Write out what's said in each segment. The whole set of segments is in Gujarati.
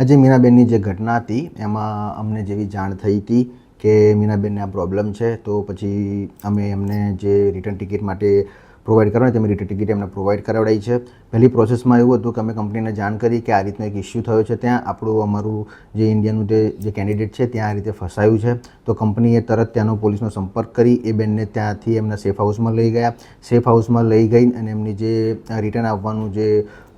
આજે મીનાબેનની જે ઘટના હતી એમાં અમને જેવી જાણ થઈ હતી કે મીનાબેનને આ પ્રોબ્લેમ છે, તો પછી અમે એમને જે રિટર્ન ટિકિટ માટે પ્રોવાઈડ કરવાની હતી, અમે રિટર્ન ટિકિટ એમને પ્રોવાઈડ કરાવડાવી છે. પહેલી પ્રોસેસમાં એવું હતું કે અમે કંપનીને જાણ કરી કે આ રીતનો એક ઇસ્યુ થયો છે, ત્યાં અમારું જે ઇન્ડિયાનું જે કેન્ડિડેટ છે ત્યાં આ રીતે ફસાયું છે. તો કંપનીએ તરત ત્યાંનો પોલીસનો સંપર્ક કરી એ બેનને ત્યાંથી એમના સેફ હાઉસમાં લઈ ગયા. સેફ હાઉસમાં લઈ ગઈ અને એમની જે રિટર્ન આવવાનું જે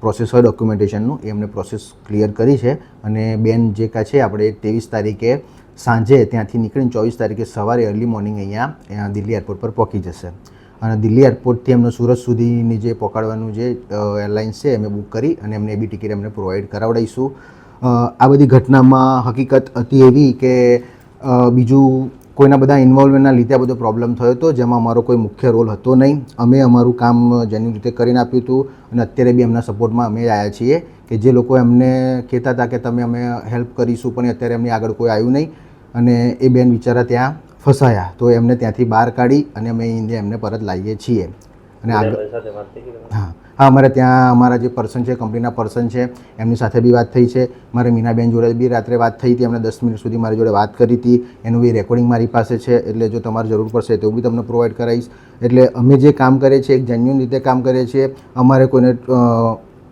પ્રોસેસ હોય ડોક્યુમેન્ટેશનનું એ એમને પ્રોસેસ ક્લિયર કરી છે. અને બેન જે કાં છે આપણે 23 તારીખે સાંજે ત્યાંથી નીકળીને 24 તારીખે સવારે અર્લી મોર્નિંગ અહીંયા દિલ્હી એરપોર્ટ પર પહોંચી જશે. અને દિલ્હી એરપોર્ટથી એમને સુરત સુધીની જે પહોંચાડવાનું જે એરલાઇન્સ છે અમે બુક કરી અને એમને એ બી ટિકિટ એમને પ્રોવાઈડ કરાવડાવીશું. આ બધી ઘટનામાં હકીકત હતી એવી કે બીજું કોઈના બધા ઇન્વોલ્વમેન્ટના લીધે આ બધો પ્રોબ્લેમ થયો હતો, જેમાં અમારો કોઈ મુખ્ય રોલ હતો નહીં. અમે અમારું કામ જેન્યુઇન રીતે કરીને આપ્યું હતું અને અત્યારે બી એમના સપોર્ટમાં અમે આવ્યા છીએ કે જે લોકો એમને કહેતા હતા કે અમે હેલ્પ કરીશું, પણ અત્યારે એમની આગળ કોઈ આવ્યું નહીં અને એ બેન બિચારા ત્યાં ફસાયા. તો એમને ત્યાંથી બહાર કાઢી અને અમે ઇન્ડિયા એમને પરત લાવીએ છીએ. અને આગળ હા અમારે ત્યાં અમારા જે પર્સન છે, કંપનીના પર્સન છે, એમની સાથે બી વાત થઈ છે. મારે મીનાબેન જોડે બી રાત્રે વાત થઈ હતી, એમણે 10 મિનિટ સુધી મારી જોડે વાત કરી હતી. એનું બી રેકોર્ડિંગ મારી પાસે છે, એટલે જો તમારે જરૂર પડશે તો બી તમને પ્રોવાઈડ કરાવીશ. એટલે અમે જે કામ કરીએ છીએ એક જેન્યુઇન રીતે કામ કરીએ છીએ. અમારે કોઈને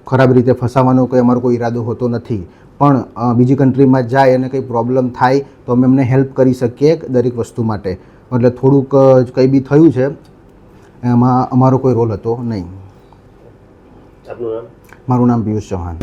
ખરાબ રીતે ફસાવાનો અમારો કોઈ ઈરાદો હોતો નથી, પણ બીજી કન્ટ્રીમાં જાય અને કંઈ પ્રોબ્લેમ થાય તો અમે એમને હેલ્પ કરી શકીએ દરેક વસ્તુ માટે. એટલે થોડુંક કંઈ બી થયું છે એમાં અમારો કોઈ રોલ હતો નહીં. મારું નામ પિયુષ ચૌહાણ.